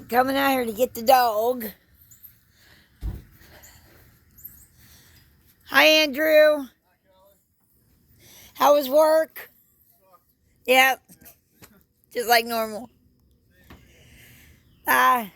coming out here to get the dog. Hi, Andrew. How was work? Yep. Just like normal. My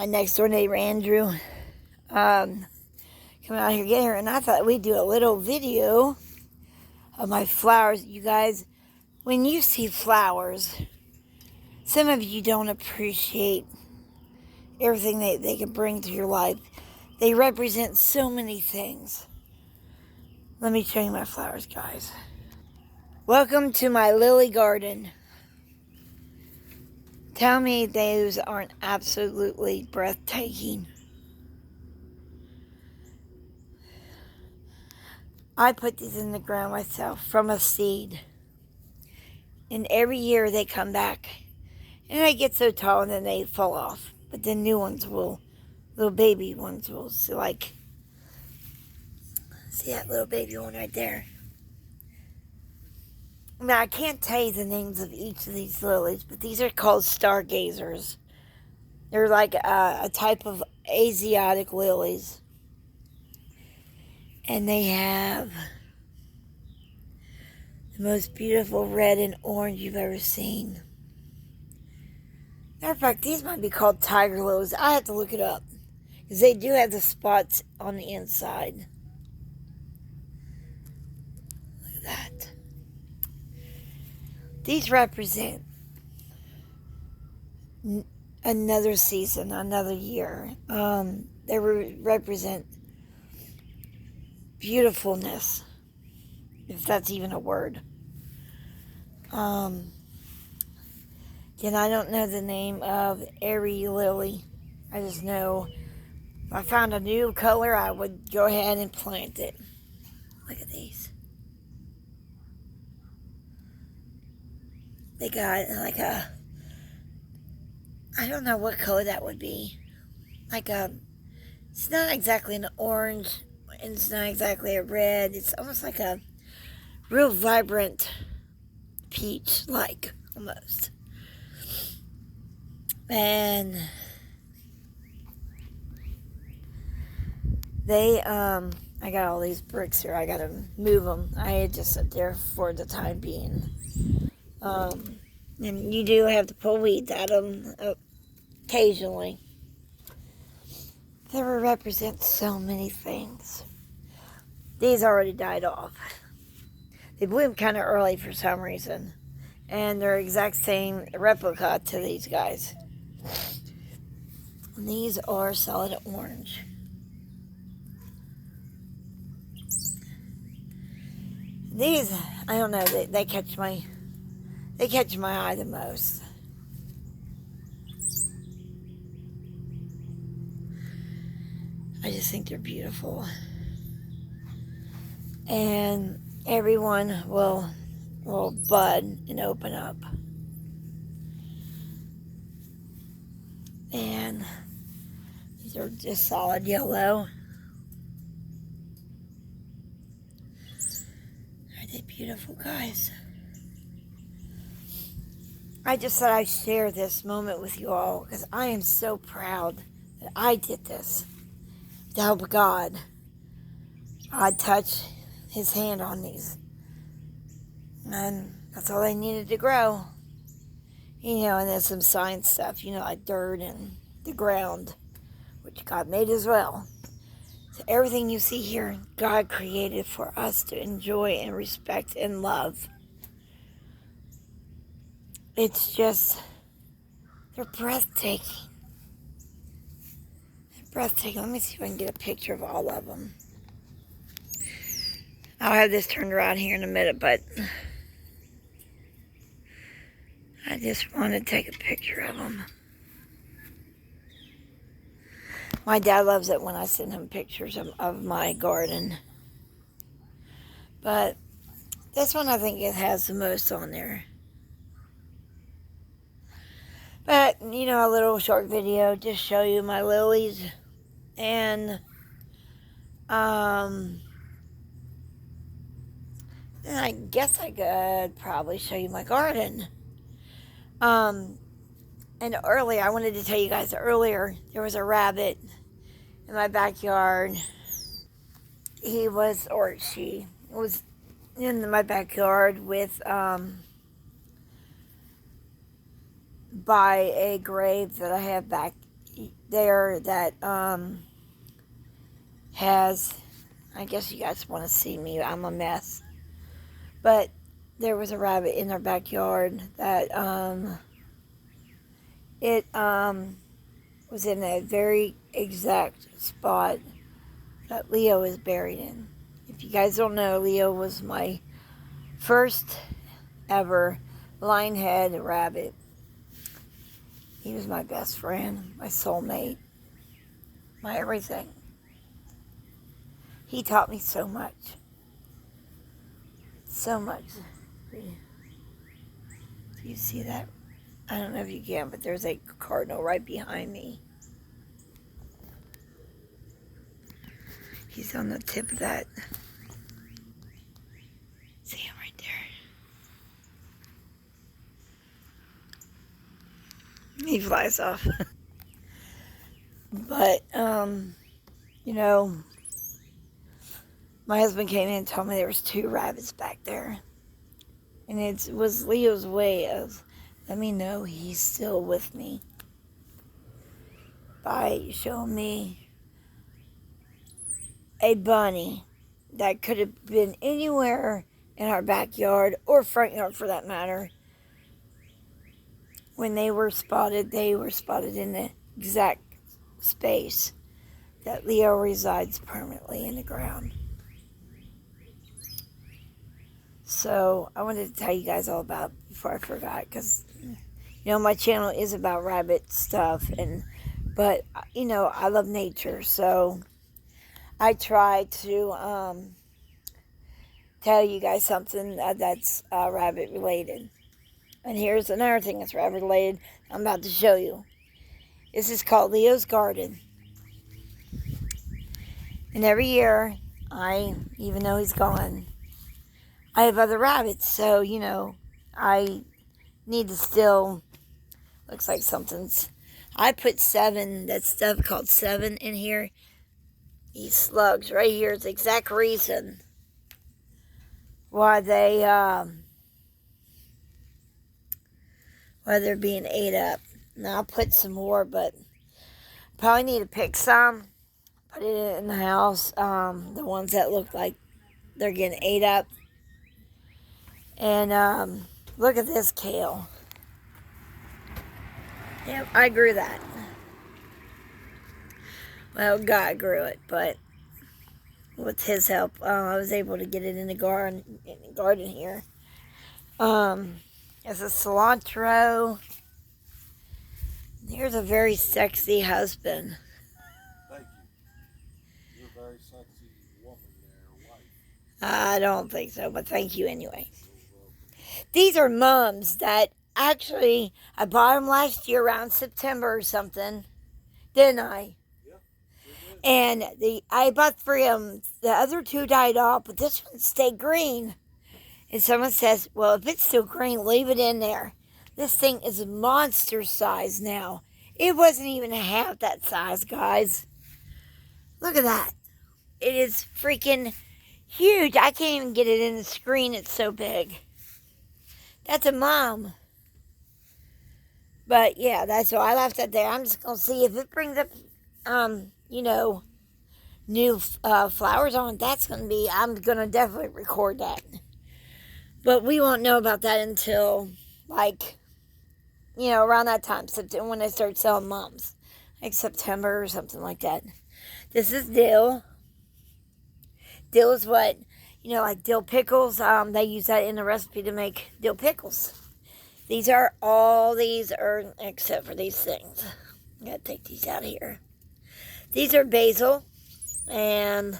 next door neighbor, Andrew, coming out here to get her, and I thought we'd do a little video of my flowers. You guys, when you see flowers, some of you don't appreciate everything they can bring to your life. They represent so many things. Let me show you my flowers, guys. Welcome to my lily garden. Tell me those aren't absolutely breathtaking. I put these in the ground myself from a seed. And every year they come back. And they get so tall and then they fall off. But the new ones will, little baby ones will, so like, see that little baby one right there? Now, I can't tell you the names of each of these lilies, but these are called stargazers. They're like a type of Asiatic lilies. And they have the most beautiful red and orange you've ever seen. Matter of fact, these might be called tiger lilies. I have to look it up, because they do have the spots on the inside. Look at that. These represent another season, another year. They represent beautifulness, if that's even a word. And I don't know the name of every lily. I just know if I found a new color, I would go ahead and plant it. Look at these. They got like a, I don't know what color that would be. Like a, it's not exactly an orange, and it's not exactly a red. It's almost like a real vibrant peach-like, almost. And they, I got all these bricks here. I gotta move them. I had just sit there for the time being. And you do have to pull weeds at them occasionally. They represent so many things. These already died off. They bloom kind of early for some reason. And they're exact same replica to these guys. And these are solid orange. These, I don't know, they catch my eye the most. I just think they're beautiful. And everyone will bud and open up. And these are just solid yellow. Aren't they beautiful, guys? I just thought I'd share this moment with you all, because I am so proud that I did this. To help God. God touched his hand on these. And that's all they needed to grow. You know, and then some science stuff, you know, like dirt and the ground, which God made as well. So everything you see here, God created for us to enjoy and respect and love. It's just, they're breathtaking. They're breathtaking. Let me see if I can get a picture of all of them. I'll have this turned around here in a minute, but I just want to take a picture of them. My dad loves it when I send him pictures of my garden. But this one, I think it has the most on there. But, you know, a little short video, just show you my lilies. And, then I guess I could probably show you my garden. And earlier, I wanted to tell you guys earlier, there was a rabbit in my backyard. He was, or she was in my backyard with, by a grave that I have back there that, has, I guess you guys want to see me, I'm a mess. But there was a rabbit in our backyard that, it, was in a very exact spot that Leo is buried in. If you guys don't know, Leo was my first ever lionhead rabbit. He was my best friend, my soulmate, my everything. He taught me so much. So much. Do you see that? I don't know if you can, but there's a cardinal right behind me. He's on the tip of that. See him right there. He flies off. But, you know, my husband came in and told me there was 2 rabbits back there. And it was Leo's way of letting me know he's still with me by showing me a bunny that could have been anywhere in our backyard or front yard for that matter. When they were spotted in the exact space that Leo resides permanently in the ground. So I wanted to tell you guys all about it before I forgot, because you know my channel is about rabbit stuff, but you know I love nature, so I try to tell you guys something that's rabbit related. And here's another thing that's rabbit related I'm about to show you. This is called Leo's Garden. And every year, even though he's gone, I have other rabbits. So, you know, I need to still, looks like something's, I put 7, that stuff called 7 in here. These slugs right here is the exact reason why they're being ate up. Now I'll put some more, but probably need to pick some, put it in the house. The ones that look like they're getting ate up. And look at this kale. Yep, I grew that. Well, God grew it, but with his help, I was able to get it in the garden here. It's a cilantro. Here's a very sexy husband. Thank you. You're a very sexy woman there, wife. I don't think so, but thank you anyway. These are mums that actually, I bought them last year around September or something, didn't I? And I bought 3 of them. The other 2 died off, but this one stayed green. And someone says, well, if it's still green, leave it in there. This thing is monster size now. It wasn't even half that size, guys. Look at that. It is freaking huge. I can't even get it in the screen. It's so big. That's a mom. But, yeah, that's why I left that there. I'm just going to see if it brings up, you know, new flowers on it. That's going to be, I'm going to definitely record that. But we won't know about that until, like, you know, around that time, when they start selling mums. Like September or something like that. This is dill. Dill is what, you know, like dill pickles. They use that in the recipe to make dill pickles. These are, except for these things. I gotta take these out of here. These are basil. And,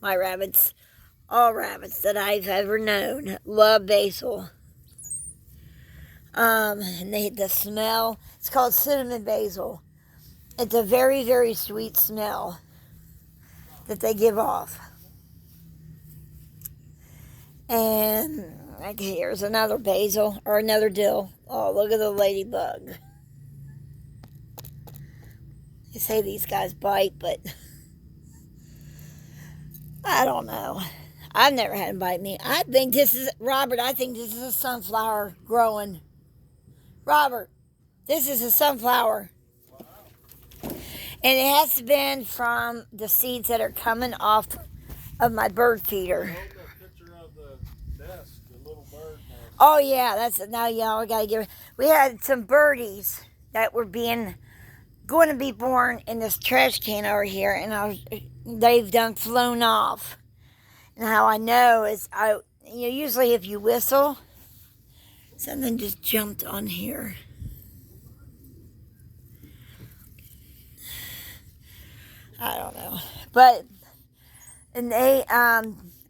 my rabbits, all rabbits that I've ever known, love basil. And the smell, it's called cinnamon basil. It's a very, very sweet smell that they give off. And Like here's another basil or another dill. Oh, look at the ladybug. They say these guys bite, but I don't know. I've never had them bite me. I think this is, Robert, I think this is a sunflower growing. Robert, this is a sunflower. And it has to been from the seeds that are coming off of my bird feeder. Oh yeah, that's it. Now y'all gotta give it. We had some birdies that were going to be born in this trash can over here, and they've done flown off. And how I know is usually if you whistle, something just jumped on here. I don't know, and they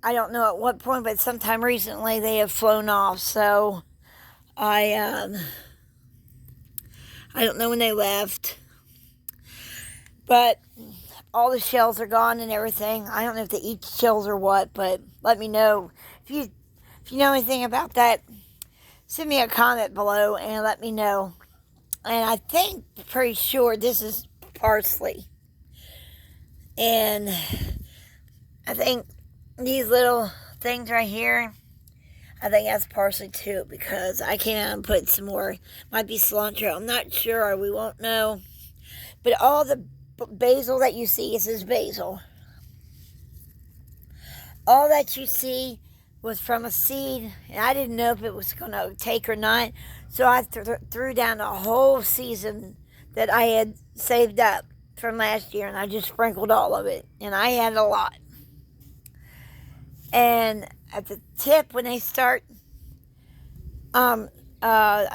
I don't know at what point, but sometime recently they have flown off. So I don't know when they left, but all the shells are gone and everything. I don't know if they eat shells or what, but let me know if you know anything about that. Send me a comment below and let me know. And I think pretty sure this is parsley, and I think these little things right here, I think that's parsley too, because I can put some more. Might be cilantro. I'm not sure. We won't know. But all the basil that you see, this is basil. All that you see was from a seed, and I didn't know if it was going to take or not. So I threw down a whole season that I had saved up from last year, and I just sprinkled all of it, and I had a lot. And at the tip, when they start, I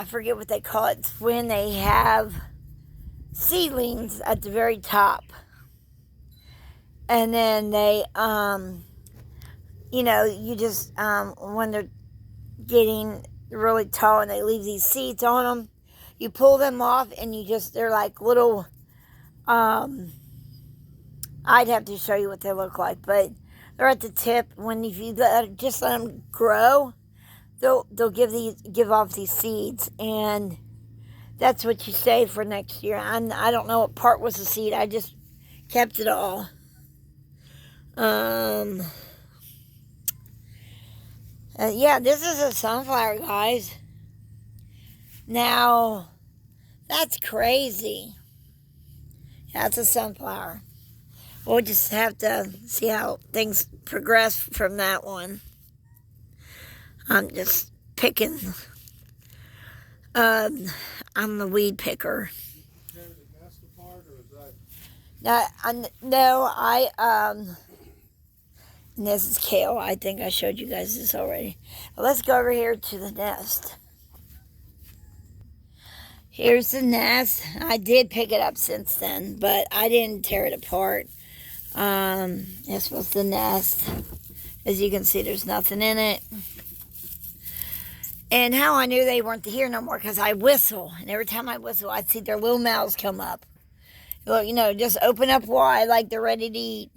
forget what they call it. It's when they have seedlings at the very top, and then they, you just when they're getting really tall and they leave these seeds on them, you pull them off, and they're like little. I'd have to show you what they look like, but they're at the tip. If you just let them grow, they'll give off these seeds, and that's what you save for next year. I don't know what part was the seed. I just kept it all. Yeah, this is a sunflower, guys. Now, that's crazy. Yeah, it's a sunflower. We'll just have to see how things progress from that one. I'm just picking. I'm the weed picker. And this is kale. I think I showed you guys this already. But let's go over here to the nest. Here's the nest. I did pick it up since then, but I didn't tear it apart. This was the nest. As you can see, there's nothing in it. And how I knew they weren't here no more, because I whistle. And every time I whistle, I'd see their little mouths come up. Well, just open up wide like they're ready to eat.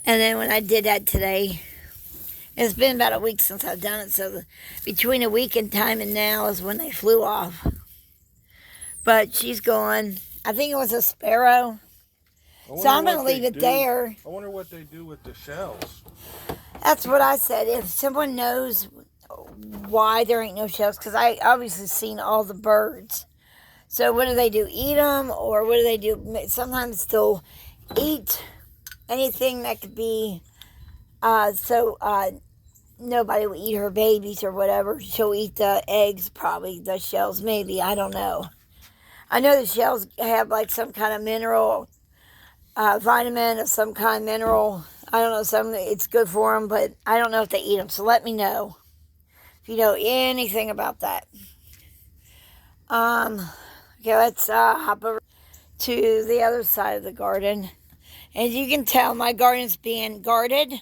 And then when I did that today, it's been about a week since I've done it. So between a week and time and now is when they flew off. But she's gone. I think it was a sparrow. So I'm going to leave it there. I wonder what they do with the shells. That's what I said. If someone knows why there ain't no shells, because I obviously seen all the birds. So what do they do? Eat them? Or what do they do? Sometimes they'll eat anything that could be, nobody will eat her babies or whatever. She'll eat the eggs, probably, the shells, maybe. I don't know. I know the shells have like some kind of mineral, vitamin of some kind of mineral. I don't know, it's good for them, but I don't know if they eat them. So let me know if you know anything about that. Okay, let's hop over to the other side of the garden. As you can tell, my garden's being guarded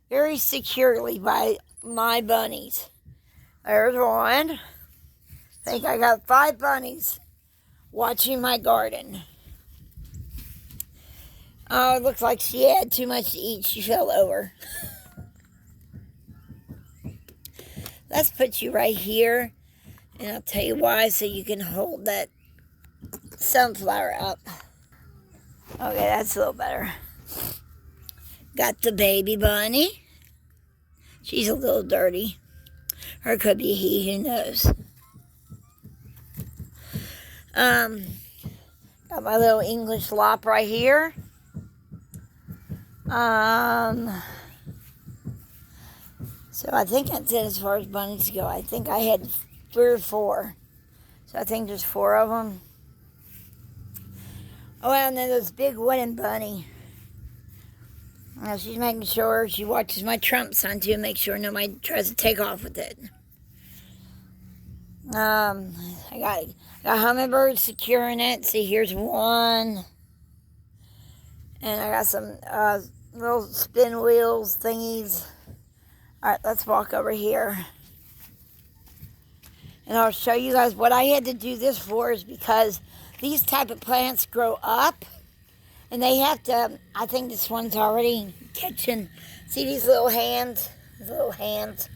very securely by my bunnies. There's one. I think I got 5 bunnies watching my garden. Oh, it looks like she had too much to eat. She fell over. let's put you right here, and I'll tell you why, so you can hold that sunflower up. Okay, that's a little better. Got the baby bunny. She's a little dirty. Or it could be he, who knows. Got my little English lop right here. So I think that's it as far as bunnies go. I think I had 3 or 4. So I think there's 4 of them. Oh, and then this big wooden bunny. Now she's making sure she watches my Trump sign too, make sure nobody tries to take off with it. I got hummingbirds securing it. See, here's one. And I got some little spin wheels thingies. All right, let's walk over here. And I'll show you guys what I had to do this for is because these type of plants grow up. And they have to, I think this one's already catching. See these little hands? These little hands.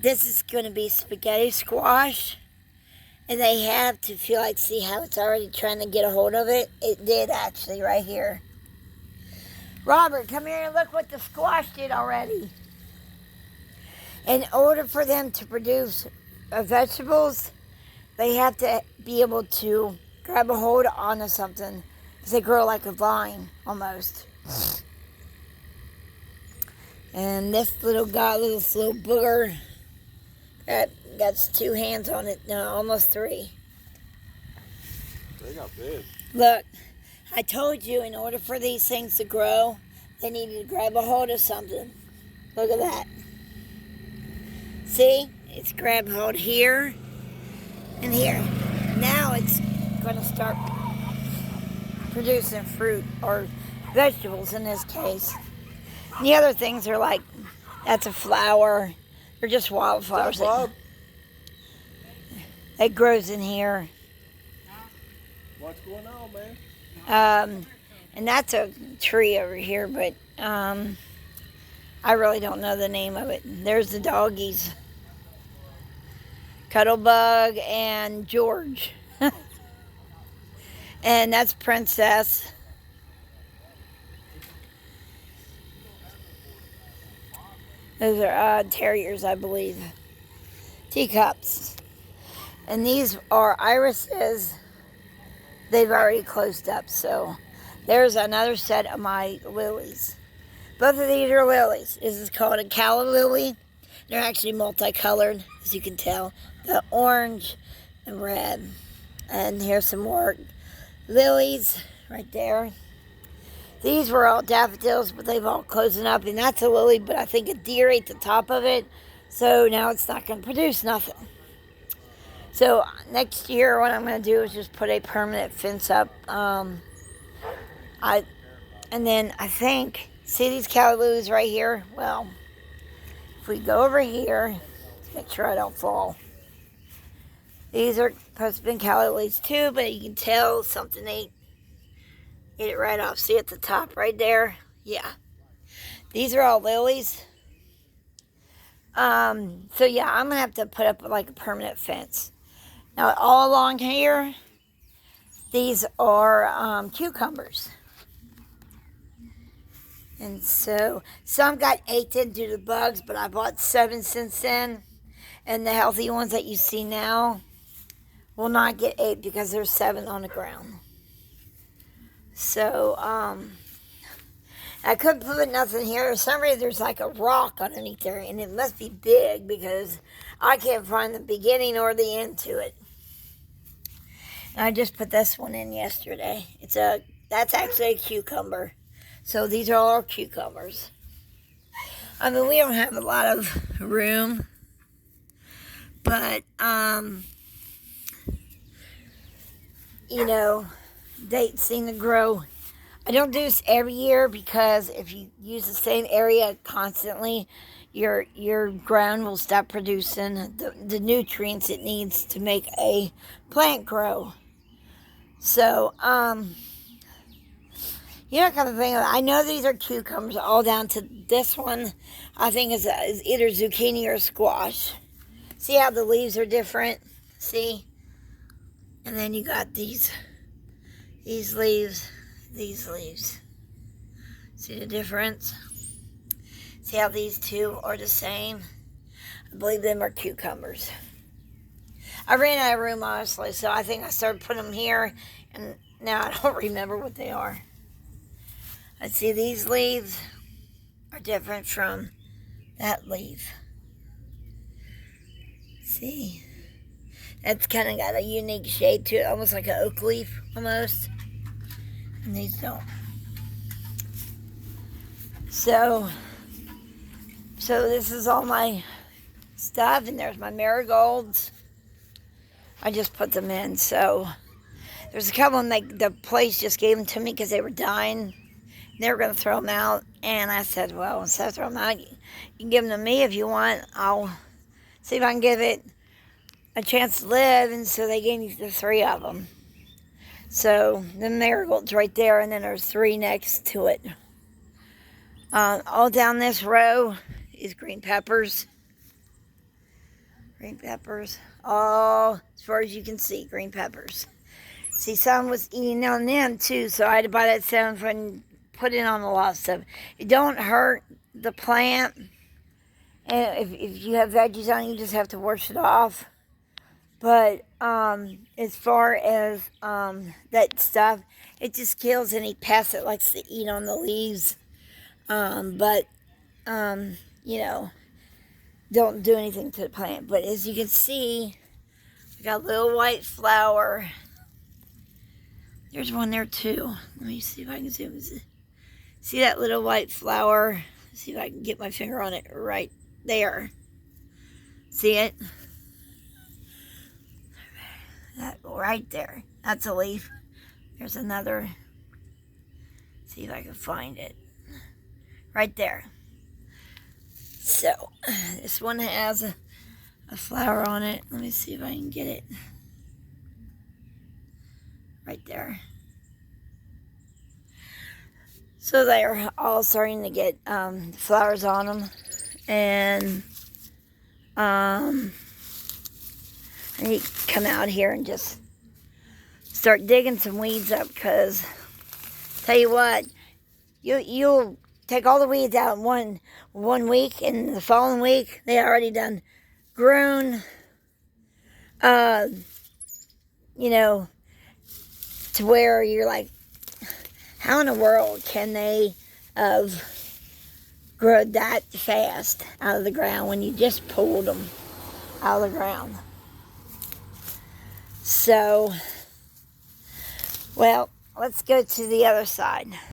This is going to be spaghetti squash. And they have to feel like, see how it's already trying to get a hold of it? It did actually, right here. Robert, come here and look what the squash did already. In order for them to produce vegetables, they have to be able to grab a hold onto something. Because they grow like a vine, almost. And this little guy, this little booger, got 2 hands on it. No, almost 3. They got big. Look, I told you in order for these things to grow, they needed to grab a hold of something. Look at that. See? It's grabbed hold here and here. Now it's going to start producing fruit or vegetables in this case. And the other things are like, that's a flower. They're just wildflowers. That grows in here. What's going on, man? And that's a tree over here, but I really don't know the name of it. There's the doggies. Cuttlebug and George. And that's Princess. Those are terriers, I believe. Teacups. And these are irises. They've already closed up, so there's another set of my lilies. Both of these are lilies. This is called a calla lily. They're actually multicolored, as you can tell. The orange and red. And here's some more lilies right there. These were all daffodils, but they've all closing up. And that's a lily, but I think a deer ate the top of it. So now it's not going to produce nothing. So next year, what I'm going to do is just put a permanent fence up. And then I think, see these calla lilies right here? Well, if we go over here, let's make sure I don't fall. These are supposed to be calla lilies too, but you can tell something ate it right off. See at the top right there? Yeah. These are all lilies. So yeah, I'm going to have to put up like a permanent fence. Now all along here, these are cucumbers. And so some got ate in due to bugs, but I bought 7 since then. And the healthy ones that you see now will not get ate because there's 7 on the ground. So, I couldn't put nothing here. For some reason, there's like a rock underneath there, and it must be big because I can't find the beginning or the end to it. And I just put this one in yesterday. That's actually a cucumber. So these are all cucumbers. I mean, we don't have a lot of room, but, you know, they seem to grow. I don't do this every year because if you use the same area constantly, your ground will stop producing the nutrients it needs to make a plant grow. So, You know, kind of thing. I know these are cucumbers, all down to this one. I think is either zucchini or squash. See how the leaves are different? See? And then you got these leaves, these leaves. See the difference? See how these two are the same? I believe them are cucumbers. I ran out of room, honestly, so I think I started putting them here, and now I don't remember what they are. I see these leaves are different from that leaf. See? That's kind of got a unique shade to it, almost like an oak leaf, almost. And these don't. So this is all my stuff, and there's my marigolds. I just put them in. So there's a couple of them, like the place just gave them to me because they were dying. They were going to throw them out, and I said, well, instead of throwing them out, you can give them to me if you want. I'll see if I can give it a chance to live. And so they gave me the 3 of them. So the marigold's right there, and then there's 3 next to it. All down this row is green peppers. Green peppers. All as far as you can see, green peppers. See, some was eating on them too, so I had to buy that stuff and put it on a lot of stuff. It don't hurt the plant. And if you have veggies on it, you just have to wash it off. But as far as that stuff, it just kills any pest that likes to eat on the leaves. You know, don't do anything to the plant. But as you can see, we got a little white flower. There's one there too. Let me see if I can zoom. See that little white flower? See if I can get my finger on it right there. See it? That right there. That's a leaf. There's another. See if I can find it. Right there. So, this one has a flower on it. Let me see if I can get it. Right there. So they're all starting to get flowers on them. And I need to come out here and just start digging some weeds up, because tell you what, you'll take all the weeds out in one week, and the following week they already done grown, you know, to where you're like, how in the world can they grow that fast out of the ground when you just pulled them out of the ground? So, well, let's go to the other side.